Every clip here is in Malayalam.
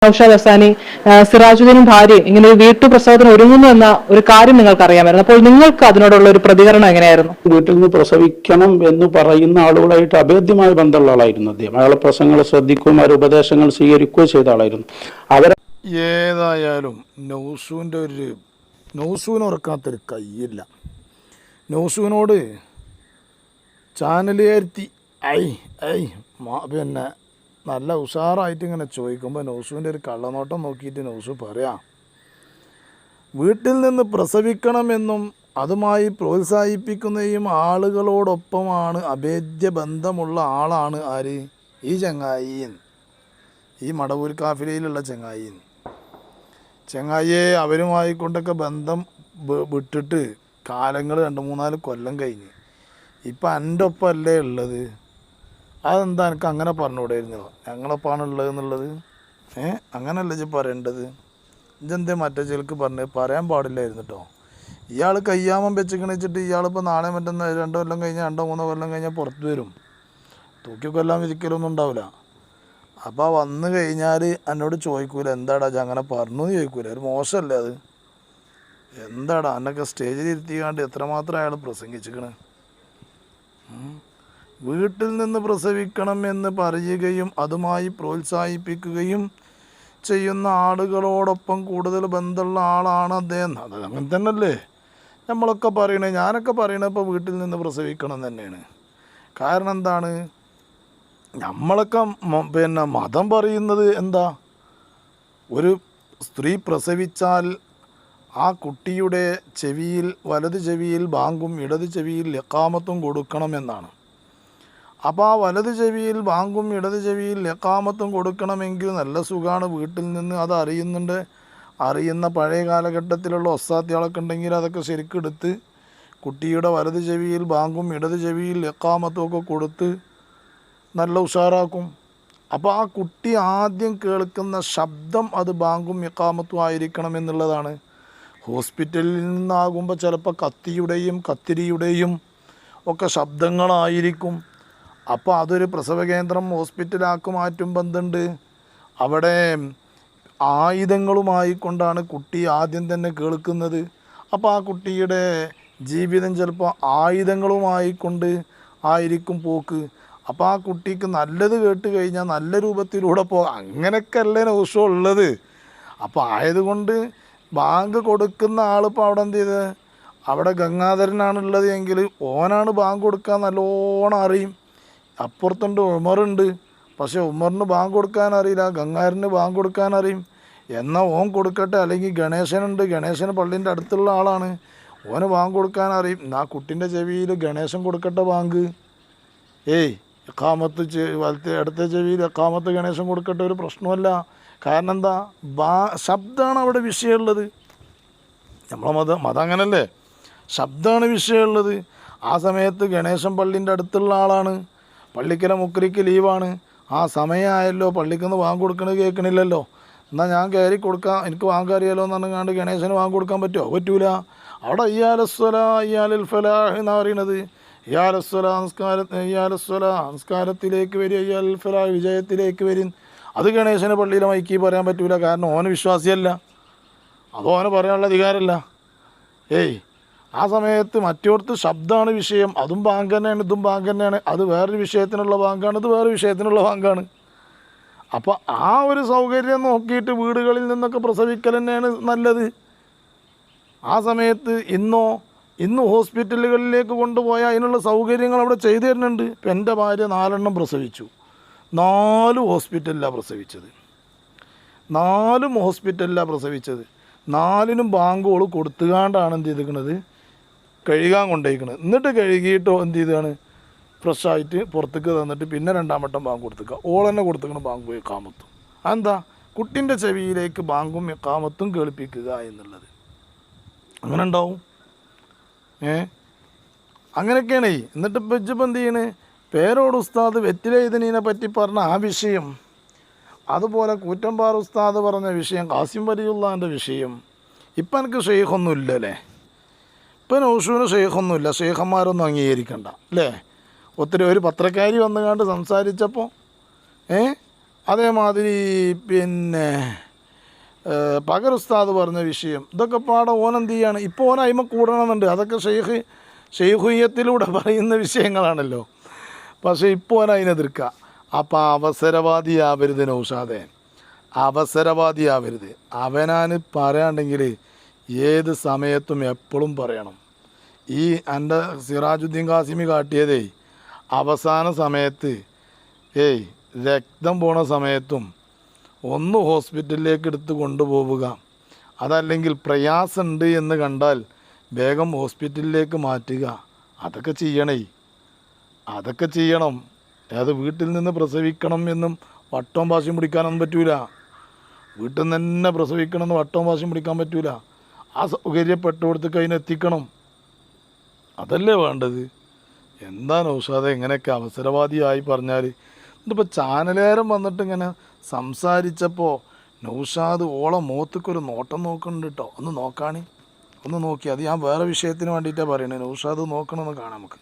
നൗഷാദ് ഹസാനി സിറാജുദ്ദീനും ഭാര്യയും ഇങ്ങനെ ഒരു വീട്ടുപ്രസവത്തിന് ഒരുങ്ങുന്നു എന്ന ഒരു കാര്യം നിങ്ങൾക്ക് അറിയാമായിരുന്നു. അപ്പോൾ നിങ്ങൾക്ക് അതിനോടുള്ള ഒരു പ്രതികരണം എങ്ങനെയായിരുന്നു? വീട്ടിൽ നിന്ന് പ്രസവിക്കണം എന്ന് പറയുന്ന ആളുകളായിട്ട് അഭേദ്യമായ ബന്ധമുള്ള ആളായിരുന്നു അദ്ദേഹം. അയാളെ പ്രസംഗങ്ങൾ ശ്രദ്ധിക്കുകയും അവരുടെ ഉപദേശങ്ങൾ സ്വീകരിക്കുകയും ചെയ്ത ആളായിരുന്നു. ഏതായാലും നൗസൂന് ഉറക്കാത്തൊരു കയ്യില്ല. നൗസൂനോട് ചാനലുകാരുത്തി പിന്നെ നല്ല ഉഷാറായിട്ട് ഇങ്ങനെ ചോദിക്കുമ്പോൾ നൗസുവിൻ്റെ ഒരു കള്ളനോട്ടം നോക്കിയിട്ട് നൗസു പറയാം, വീട്ടിൽ നിന്ന് പ്രസവിക്കണമെന്നും അതുമായി പ്രോത്സാഹിപ്പിക്കുന്നയും ആളുകളോടൊപ്പമാണ് അഭേദ്യ ബന്ധമുള്ള ആളാണ് ആര്? ഈ ചങ്ങായിൻ, ഈ മടവൂർ കാഫിലയിലുള്ള ചങ്ങായിയെ അവരുമായി കൊണ്ടൊക്കെ ബന്ധം വിട്ടിട്ട് കാലങ്ങൾ 2-3-4 കൊല്ലം കഴിഞ്ഞ് ഇപ്പം എൻ്റെ ഒപ്പമല്ലേ ഉള്ളത്. അതെന്താ എനിക്ക് അങ്ങനെ പറഞ്ഞുകൂടായിരുന്നോ? ഞങ്ങളൊപ്പാണ് ഉള്ളതെന്നുള്ളത്. അങ്ങനല്ല ഇജ്ജ് പറയേണ്ടത്. ഇജെന്തേ മറ്റേ ചിലക്ക് പറയാൻ പാടില്ലായിരുന്നു കേട്ടോ. ഇയാൾ കയ്യാമം വെച്ചിക്കണിച്ചിട്ട് ഇയാളിപ്പോൾ നാളെ മറ്റൊന്ന് 2 കൊല്ലം കഴിഞ്ഞാൽ 2-3 കൊല്ലം കഴിഞ്ഞാൽ പുറത്ത് വരും. തൂക്കിക്കൊല്ലാൻ വിധിക്കലൊന്നും ഉണ്ടാവില്ല. അപ്പോൾ വന്നു കഴിഞ്ഞാൽ എന്നോട് ചോദിക്കൂല എന്താടാ അങ്ങനെ പറഞ്ഞു എന്ന് ചോദിക്കൂല. ഒരു മോശമല്ലേ അത്? എന്താടാ എന്നൊക്കെ സ്റ്റേജിൽ ഇരുത്തിക്കാണ്ട് എത്രമാത്രം അയാൾ പ്രസംഗിച്ചിക്കണ്. വീട്ടിൽ നിന്ന് പ്രസവിക്കണം എന്ന് പറയുകയും അതുമായി പ്രോത്സാഹിപ്പിക്കുകയും ചെയ്യുന്ന ആളുകളോടൊപ്പം കൂടുതൽ ബന്ധമുള്ള ആളാണ് അദ്ദേഹം. അത് അങ്ങനെ തന്നെയല്ലേ നമ്മളൊക്കെ പറയണേ. ഞാനൊക്കെ പറയണത് ഇപ്പോൾ വീട്ടിൽ നിന്ന് പ്രസവിക്കണം തന്നെയാണ്. കാരണം എന്താണ്, നമ്മളൊക്കെ പിന്നെ മതം പറയുന്നത് എന്താ? ഒരു സ്ത്രീ പ്രസവിച്ചാൽ ആ കുട്ടിയുടെ ചെവിയിൽ വലത് ചെവിയിൽ ബാങ്കും ഇടത് ചെവിയിൽ ഇഖാമത്തും കൊടുക്കണമെന്നാണ്. അപ്പോൾ ആ വലത് ചെവിയിൽ ബാങ്കും ഇടത് ചെവിയിൽ ഇഖാമത്തും കൊടുക്കണമെങ്കിൽ നല്ല സുഖമാണ്. വീട്ടിൽ നിന്ന് അത് അറിയുന്ന പഴയ കാലഘട്ടത്തിലുള്ള ഒസ്താത്തികളൊക്കെ ഉണ്ടെങ്കിൽ അതൊക്കെ ശരിക്കെടുത്ത് കുട്ടിയുടെ വലത് ചെവിയിൽ ബാങ്കും ഇടത് ചെവിയിൽ ഇഖാമത്തും ഒക്കെ കൊടുത്ത് നല്ല ഉഷാറാക്കും. അപ്പോൾ ആ കുട്ടി ആദ്യം കേൾക്കുന്ന ശബ്ദം അത് ബാങ്കും ഇഖാമത്തും ആയിരിക്കണം എന്നുള്ളതാണ്. ഹോസ്പിറ്റലിൽ നിന്നാകുമ്പോൾ ചിലപ്പോൾ കത്തിയുടെയും കത്തിരിയുടെയും ഒക്കെ ശബ്ദങ്ങളായിരിക്കും. അപ്പോൾ അതൊരു പ്രസവ കേന്ദ്രം ഹോസ്പിറ്റലാക്കി മാറ്റുമ്പോൾ എന്തുണ്ട്, അവിടെ ആയുധങ്ങളുമായി കൊണ്ടാണ് കുട്ടി ആദ്യം തന്നെ കേൾക്കുന്നത്. അപ്പോൾ ആ കുട്ടിയുടെ ജീവിതം ചിലപ്പോൾ ആയുധങ്ങളുമായി കൊണ്ട് ആയിരിക്കും പോക്ക്. അപ്പോൾ ആ കുട്ടിക്ക് നല്ലത് കേട്ട് കഴിഞ്ഞാൽ നല്ല രൂപത്തിലൂടെ പോകാം. അങ്ങനെയൊക്കെ അല്ലേ നൗഷോ ഉള്ളത്. അപ്പോൾ ആയതുകൊണ്ട് ബാങ്ക് കൊടുക്കുന്ന ആളിപ്പോൾ അവിടെ എന്ത് ചെയ്ത്, അവിടെ ഗംഗാധരനാണുള്ളത് എങ്കിൽ ഓനാണ് ബാങ്ക് കൊടുക്കാൻ നല്ലോണം അറിയും. അപ്പുറത്തുണ്ട് ഉമറുണ്ട്, പക്ഷേ ഉമറിന് ബാങ്ക് കൊടുക്കാൻ അറിയില്ല, ഗംഗാധരന് ബാങ്ക് കൊടുക്കാൻ അറിയും. എന്നാൽ ഓൻ കൊടുക്കട്ടെ. അല്ലെങ്കിൽ ഗണേശനുണ്ട്, ഗണേശന് പള്ളീൻ്റെ അടുത്തുള്ള ആളാണ്, ഓന് ബാങ്ക് കൊടുക്കാൻ അറിയും. ആ കുട്ടിൻ്റെ ചെവിയിൽ ഗണേശൻ കൊടുക്കട്ടെ ബാങ്ക്. ഇഖാമത്ത് വലത്തെ ഇടത്തെ ചെവിയിൽ ഇഖാമത്ത് ഗണേശൻ കൊടുക്കട്ടെ, ഒരു പ്രശ്നമല്ല. കാരണം എന്താ, ശബ്ദമാണ് അവിടെ വിഷയമുള്ളത്. നമ്മളെ മതം അങ്ങനല്ലേ, ശബ്ദമാണ് വിഷയമുള്ളത്. ആ സമയത്ത് ഗണേശൻ പള്ളീൻ്റെ അടുത്തുള്ള ആളാണ്, പള്ളിക്കല മുക്രിക്ക് ലീവാണ്. ആ സമയമായല്ലോ, പള്ളിക്കൊന്ന് വാങ്ങി കൊടുക്കണത് കേൾക്കണില്ലല്ലോ, എന്നാൽ ഞാൻ കയറി കൊടുക്കാം, എനിക്ക് വാങ്ങാൻ അറിയാലോ എന്ന് പറഞ്ഞാണ്ട് ഗണേശന് വാങ്ങി കൊടുക്കാൻ പറ്റുമോ? പറ്റൂല. അവിടെ ഇയാലസ്വലാ ഇയാലിൽ ഫലാഹ് എന്നാണ് പറയുന്നത്. നമസ്കാരത്തിലേക്ക് വരും, ഇയാൽ ഫലാഹ് വിജയത്തിലേക്ക് വരും. അത് ഗണേശനെ പള്ളിയിലെ മൈക്കി പറയാൻ പറ്റൂല. കാരണം ഓന് വിശ്വാസിയല്ല, അത് ഓന് പറയാനുള്ള അധികാരമല്ല. ആ സമയത്ത് മറ്റോടത്ത് ശബ്ദമാണ് വിഷയം. അതും ബാങ്ക് തന്നെയാണ്, ഇതും ബാങ്ക് തന്നെയാണ്. അത് വേറൊരു വിഷയത്തിനുള്ള ബാങ്കാണ്, ഇത് വേറൊരു വിഷയത്തിനുള്ള ബാങ്കാണ്. അപ്പോൾ ആ ഒരു സൗകര്യം നോക്കിയിട്ട് വീടുകളിൽ നിന്നൊക്കെ പ്രസവിക്കൽ തന്നെയാണ് നല്ലത്. ആ സമയത്ത് ഇന്ന് ഹോസ്പിറ്റലുകളിലേക്ക് കൊണ്ടുപോയാൽ അതിനുള്ള സൗകര്യങ്ങൾ അവിടെ ചെയ്തു തരുന്നുണ്ട്. ഇപ്പം എൻ്റെ ഭാര്യ 4 എണ്ണം പ്രസവിച്ചു, 4 ഹോസ്പിറ്റലിലാണ് പ്രസവിച്ചത്. 4 ഹോസ്പിറ്റലിലാണ് പ്രസവിച്ചത്. 4നും ബാങ്കുകൾ കൊടുത്തുകൊണ്ടാണ് എന്ത് ചെയ്തിരിക്കുന്നത്, കഴുകാൻ കൊണ്ടുപോയിക്കണത്. എന്നിട്ട് കഴുകിയിട്ടോ എന്ത് ചെയ്താണ്, ഫ്രഷായിട്ട് പുറത്തേക്ക് തന്നിട്ട് പിന്നെ 2ാം വട്ടം ബാങ്ക് കൊടുത്തുക. ഓൾ തന്നെ കൊടുത്തുക്കണം ബാങ്കും ഇഖാമത്തും. അതെന്താ, കുട്ടിൻ്റെ ചെവിയിലേക്ക് ബാങ്കും ഇഖാമത്തും കേൾപ്പിക്കുക എന്നുള്ളത്. അങ്ങനെ ഉണ്ടാവും. അങ്ങനെയൊക്കെയാണ്. എന്നിട്ട് ഇപ്പം എന്ത് ചെയ്യണേ, പേരോട് ഉസ്താദ് വെറ്റിലെഴുതിനെ പറ്റി പറഞ്ഞ ആ വിഷയം, അതുപോലെ കൂറ്റമ്പാറ ഉസ്താദ് പറഞ്ഞ വിഷയം, ഖാസിം വലിയുള്ളാൻ്റെ വിഷയം. ഇപ്പം എനിക്ക് ഷെയ്ഖൊന്നും ഇല്ലല്ലേ, ഇപ്പം നൗഷൂന് ഷെയ്ഖൊന്നുമില്ല. ഷെയ്ഖന്മാരൊന്നും അംഗീകരിക്കണ്ട അല്ലേ. ഒരു പത്രക്കാരി വന്നുകൊണ്ട് സംസാരിച്ചപ്പോൾ അതേമാതിരി പിന്നെ പകർ ഉസ്താദ് പറഞ്ഞ വിഷയം, ഇതൊക്കെ പാടെ ഓനെന്ത് ചെയ്യാണ്, ഇപ്പോൾ ഓൻ അയിമ കൂടണമെന്നുണ്ട്. അതൊക്കെ ഷെയ്ഖുയ്യത്തിലൂടെ പറയുന്ന വിഷയങ്ങളാണല്ലോ. പക്ഷേ ഇപ്പോൾ ഓൻ അതിനെതിർക്കുക. അപ്പം അവസരവാദിയാവരുത് നൗഷാദെ, അവസരവാദിയാവരുത്. അവനാന് പറയാണ്ടെങ്കിൽ ഏത് സമയത്തും എപ്പോഴും പറയണം. ഈ എൻ്റെ സിറാജുദ്ദീൻ ഖാസിമി കാട്ടിയതേ അവസാന സമയത്ത് രക്തം പോണ സമയത്തും ഒന്ന് ഹോസ്പിറ്റലിലേക്ക് എടുത്ത് കൊണ്ടുപോവുക, അതല്ലെങ്കിൽ പ്രയാസമുണ്ട് എന്ന് കണ്ടാൽ വേഗം ഹോസ്പിറ്റലിലേക്ക് മാറ്റുക. അതൊക്കെ ചെയ്യണേ, അതൊക്കെ ചെയ്യണം. അത് വീട്ടിൽ നിന്ന് പ്രസവിക്കണം എന്നും വട്ടവും ഭാഷയും പിടിക്കാനൊന്നും പറ്റൂല. വീട്ടിൽ നിന്ന് തന്നെ പ്രസവിക്കണം എന്ന് വട്ടവും ഭാഷയും പിടിക്കാൻ പറ്റൂല. ആ സൗകര്യപ്പെട്ടെടുത്ത് അതിനെത്തിക്കണം. അതല്ലേ വേണ്ടത്. എന്താ നൗഷാദെ ഇങ്ങനെയൊക്കെ അവസരവാദിയായി പറഞ്ഞാൽ? ഇതിപ്പോൾ ചാനലേരം വന്നിട്ട് ഇങ്ങനെ സംസാരിച്ചപ്പോൾ നൗഷാദ് ഓളെ മുഖത്തേക്കൊരു നോട്ടം നോക്കുന്നുണ്ട് കേട്ടോ. ഒന്ന് നോക്കാണി, ഒന്ന് നോക്കി. അത് ഞാൻ വേറെ വിഷയത്തിന് വേണ്ടിയിട്ടാണ് പറയണത്. നൗഷാദ് നോക്കണമെന്ന് കാണാം നമുക്ക്.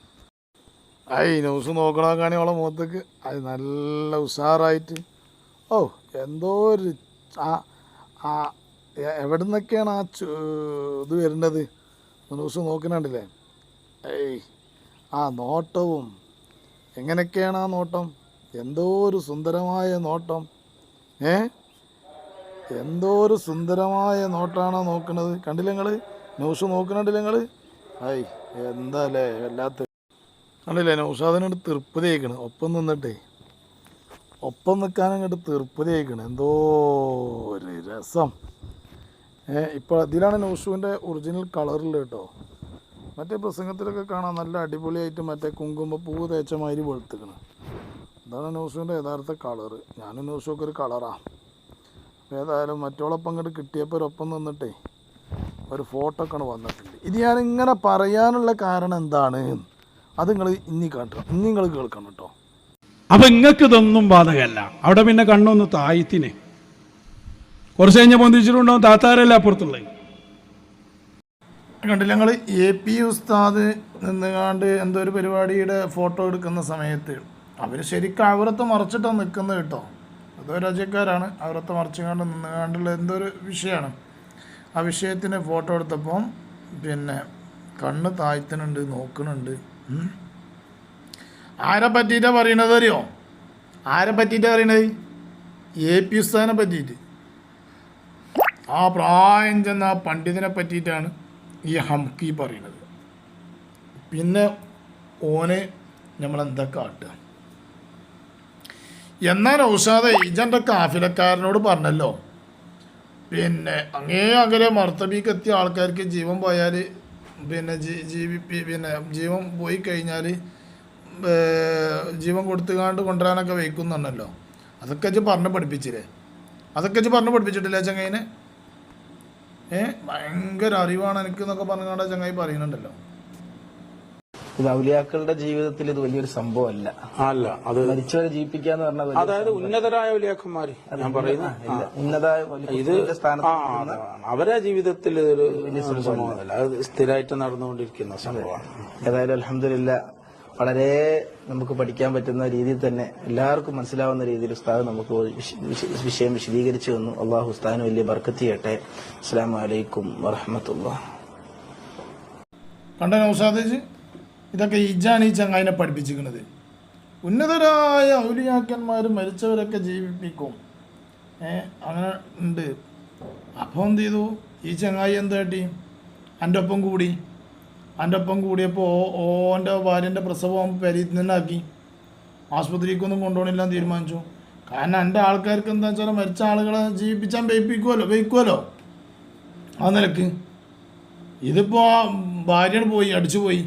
ന്യൂസ് നോക്കണമൊക്കെയാണെ ഓളെ മുഖത്തേക്ക് അത് നല്ല ഉഷാറായിട്ട്. എന്തോ ഒരു എവിടെ നിന്നൊക്കെയാണ് ഇത് വരുന്നത് ന്യൂസ് നോക്കുന്നുണ്ടല്ലേ. ആ നോട്ടവും എങ്ങനെയൊക്കെയാണ് ആ നോട്ടം, എന്തോ ഒരു സുന്ദരമായ നോട്ടം. എന്തോ ഒരു സുന്ദരമായ നോട്ടാണോ നോക്കണത്. കണ്ടില്ല നിങ്ങൾ ന്യൂസ് നോക്കണുണ്ടല്ലേ നിങ്ങൾ? എന്താ അല്ലേ വല്ലാത്ത കണ്ടില്ലേ. നൗഷാദിനോട് തീർപ്പതി അയക്കണ്. ഒപ്പം നിന്നിട്ടേ ഒപ്പം നിൽക്കാനങ്ങോട്ട് തീർപ്പതി അയക്കണ്. എന്തോ ഒരു രസം. ഇപ്പോൾ ഇതിലാണ് നൗഷുവിൻ്റെ ഒറിജിനൽ കളറിൽ കേട്ടോ. മറ്റേ പ്രസംഗത്തിലൊക്കെ കാണാൻ നല്ല അടിപൊളിയായിട്ട് മറ്റേ കുങ്കുമപ്പൂവ് തേച്ച മാതിരി വെളുത്തുക്കണ്. ഇതാണ് നൗഷുവിൻ്റെ യഥാർത്ഥ കളറ്. ഞാനും നൗഷുവൊക്കെ ഒരു കളറാണ്. ഏതായാലും മറ്റോളൊപ്പം ഇങ്ങോട്ട് കിട്ടിയപ്പോൾ ഒരൊപ്പം നിന്നിട്ടേ ഒരു ഫോട്ടോ ഒക്കെ വന്നിട്ടുണ്ട്. ഇത് ഞാനിങ്ങനെ പറയാനുള്ള കാരണം എന്താണ്, അത് നിങ്ങൾ നിങ്ങൾ കേൾക്കണം കേട്ടോ. അപ്പൊ നിങ്ങൾക്ക് ഇതൊന്നും ബാധകമല്ല. അവിടെ പിന്നെ കണ്ണൊന്ന് തായത്തിന് കുറച്ച് കഴിഞ്ഞ പൊന്തിച്ചിട്ടുണ്ടാവും. താത്താരല്ല അപ്പുറത്തുള്ളത്. കണ്ടില്ല ഞങ്ങൾ AP ഉസ്താദ് നിന്നുകാണ്ട് എന്തോ ഒരു പരിപാടിയുടെ ഫോട്ടോ എടുക്കുന്ന സമയത്ത് അവർ ശരിക്കും അവരത്തെ മറച്ചിട്ടാണ് നിൽക്കുന്നത് കേട്ടോ. അതോ രാജ്യക്കാരാണ് അവരത്തെ മറച്ചുകൊണ്ട് നിന്നുകാണ്ടുള്ള എന്തോ ഒരു വിഷയമാണ്. ആ വിഷയത്തിന് ഫോട്ടോ എടുത്തപ്പം പിന്നെ കണ്ണ് താഴ്ത്തുന്നുണ്ട്, നോക്കുന്നുണ്ട്. ആരെ പറ്റിയിട്ടാണ് പറയണത് അറിയോ? ആരെ പറ്റിയിട്ടാണ് പറയണത്? AP ഉസ്താദിനെ പറ്റിയിട്ട്. ആ പ്രായം ചെന്ന ആ പണ്ഡിതനെ പറ്റിയിട്ടാണ് ഈ ഹംകി പറയണത്. പിന്നെ ഓനെ നമ്മളെന്താ കാട്ടുക? എന്നാൽ ഔഷാദെ ഇജൻ്റെ കാഫിലക്കാരനോട് പറഞ്ഞല്ലോ, പിന്നെ അങ്ങേ അകലെ മർത്തബിക്ക് എത്തിയ ആൾക്കാർക്ക് ജീവൻ പോയാൽ പിന്നെ ജീവൻ പോയി കഴിഞ്ഞാൽ ജീവൻ കൊടുത്തുകാണ്ട് കൊണ്ടുവരാനൊക്കെ വയ്ക്കുന്നുണ്ടല്ലോ. അതൊക്കെ വെച്ച് പറഞ്ഞ് പഠിപ്പിച്ചില്ലേ? അതൊക്കെ വെച്ച് പറഞ്ഞ് പഠിപ്പിച്ചിട്ടില്ല ചങ്ങായിനെ? ഭയങ്കര അറിവാണ് എനിക്ക് എന്നൊക്കെ പറഞ്ഞുകൊണ്ട് ചങ്ങായി പറയുന്നുണ്ടല്ലോ. ഇത് ഔലിയാക്കളുടെ ജീവിതത്തിൽ ഇത് വലിയൊരു സംഭവമല്ല. അല്ല, അത് മരിച്ചവരെ ജീവിപ്പിക്കാന്ന് പറഞ്ഞാൽ അതായത് ഉന്നതരായ ഔലിയാക്കന്മാര് ഞാൻ പറയുന്നത് ഉന്നതായ ഇത് അവരെ ജീവിതത്തിൽ ഇതൊരു വലിയ സംഭവമല്ല. അത് സ്ഥിരമായിട്ട് നടന്നുകൊണ്ടിരിക്കുന്ന സംഭവമാണ്. ഏതായാലും അൽഹംദുലില്ലാ വളരെ നമുക്ക് പഠിക്കാൻ പറ്റുന്ന രീതിയിൽ തന്നെ എല്ലാവർക്കും മനസ്സിലാവുന്ന രീതിയിൽ ഉസ്താദ് നമുക്ക് വിഷയം വിശദീകരിച്ചു തന്നു. അള്ളാഹു ഉസ്താദിന് വലിയ ബർക്കത്ത് ചെയ്യട്ടെ. അസ്സലാമു അലൈക്കും വറഹ്മത്തുള്ളാഹി. കണ്ട നൗഷാദ്, ഇതൊക്കെ ഇജാണ് ഈ ചങ്ങായിനെ പഠിപ്പിച്ചിരിക്കുന്നത്. ഉന്നതരായ ഔലിയാക്കന്മാർ മരിച്ചവരൊക്കെ ജീവിപ്പിക്കും, അങ്ങനെ ഉണ്ട്. അപ്പോൾ എന്ത് ചെയ്തു ഈ ചങ്ങായി? എന്ത് കാട്ടി? എൻ്റെ ഒപ്പം കൂടി. എൻ്റെ ഒപ്പം കൂടിയപ്പോൾ ഓൻ്റെ ഭാര്യൻ്റെ പ്രസവം പെരീത്തിൽ നിന്നാക്കി. ആശുപത്രിക്കൊന്നും കൊണ്ടുപോകണില്ലാന്ന് തീരുമാനിച്ചു. കാരണം എൻ്റെ ആൾക്കാർക്ക് എന്താ വെച്ചാൽ മരിച്ച ആളുകളെ ജീവിപ്പിച്ചാൽ വയ്ക്കുമല്ലോ ആ നിലക്ക്. ഇതിപ്പോൾ ഭാര്യ പോയി അടിച്ചു പോയി.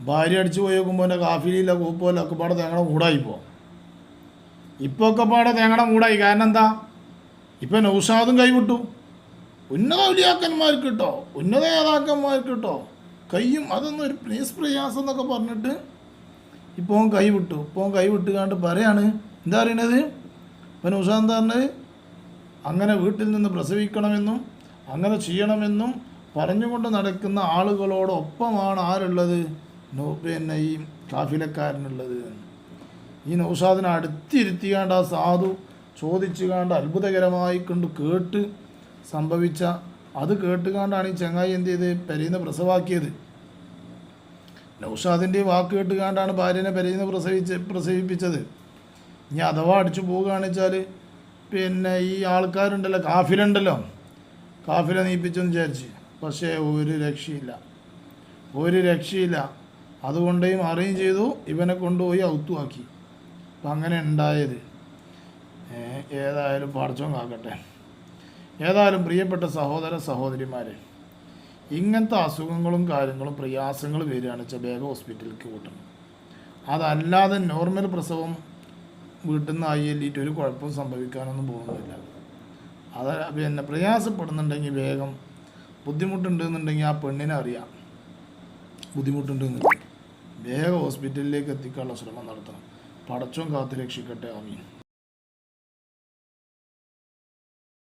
ഭാര്യ അടിച്ചു പോയി നോക്കുമ്പോൾ എൻ്റെ കാഫിലില്ല കൂപ്പല്ല ഒക്കെ പാടെ തേങ്ങടെ മൂടായിപ്പോൾ. ഇപ്പോൾ ഒക്കെ പാടെ തേങ്ങടെ മൂടായി. കാരണം എന്താ? ഇപ്പം നൗഷാദും കൈവിട്ടു. ഉന്നത ഔലിയാക്കന്മാർക്ക് കിട്ടോ, ഉന്നത നേതാക്കന്മാർക്ക് കിട്ടോ കയ്യും അതൊന്നും ഒരു പ്രയാസം എന്നൊക്കെ പറഞ്ഞിട്ട് ഇപ്പോൾ കൈവിട്ടു. ഇപ്പോൾ കൈവിട്ടുകാണ്ട് പറയാണ് എന്താ പറയണത്? ഇപ്പം നൗഷാദ് എന്താ പറഞ്ഞത്? അങ്ങനെ വീട്ടിൽ നിന്ന് പ്രസവിക്കണമെന്നും അങ്ങനെ ചെയ്യണമെന്നും പറഞ്ഞുകൊണ്ട് നടക്കുന്ന ആളുകളോടൊപ്പമാണ് ആരുള്ളത്? പിന്നെ ഈ കാഫിലക്കാരനുള്ളത്. ഈ നൗഷാദിനെ അടുത്തിരുത്തിയാണ്ട് ആ സാധു ചോദിച്ചു കണ്ട് അത്ഭുതകരമായി കൊണ്ട് കേട്ട് സംഭവിച്ച അത് കേട്ടുകാണ്ടാണ് ഈ ചങ്ങായി എന്ത് ചെയ്ത് പെരയുന്ന പ്രസവാക്കിയത്. നൗഷാദിൻ്റെ വാക്ക് കേട്ടുകാണ്ടാണ് ഭാര്യനെ പെരയുന്ന പ്രസവിപ്പിച്ചത്. ഇനി അഥവാ അടിച്ചു പോവുകയാണെന്ന് വെച്ചാൽ പിന്നെ ഈ ആൾക്കാരുണ്ടല്ലോ, കാഫിലുണ്ടല്ലോ, കാഫില നീപ്പിച്ചെന്ന് വിചാരിച്ച്. പക്ഷേ ഒരു രക്ഷയില്ല. അതുകൊണ്ടേയും അറിയും ചെയ്തു, ഇവനെ കൊണ്ടുപോയി ഔത്തുവാക്കി. അപ്പം അങ്ങനെ ഉണ്ടായത്. ഏതായാലും പടച്ചോൻ കാക്കട്ടെ. ഏതായാലും പ്രിയപ്പെട്ട സഹോദര സഹോദരിമാരെ, ഇങ്ങനത്തെ അസുഖങ്ങളും കാര്യങ്ങളും പ്രയാസങ്ങൾ വരികയാണെന്ന് വെച്ചാൽ വേഗം ഹോസ്പിറ്റലിലേക്ക് കൂട്ടണം. അതല്ലാതെ നോർമൽ പ്രസവം വീട്ടിൽ നിന്ന് ആയില്ലിട്ട് ഒരു കുഴപ്പവും സംഭവിക്കാനൊന്നും പോകുന്നില്ല. അത് പിന്നെ പ്രയാസപ്പെടുന്നുണ്ടെങ്കിൽ വേഗം ബുദ്ധിമുട്ടുണ്ടെന്നുണ്ടെങ്കിൽ ആ പെണ്ണിനെ അറിയാം ബുദ്ധിമുട്ടുണ്ടെന്നുണ്ടെങ്കിൽ വേഗം ഹോസ്പിറ്റലിലേക്ക് എത്തിക്കാനുള്ള ശ്രമം നടത്തണം. പടച്ചോൻ കാത്ത് രക്ഷിക്കട്ടെ. ആമീൻ.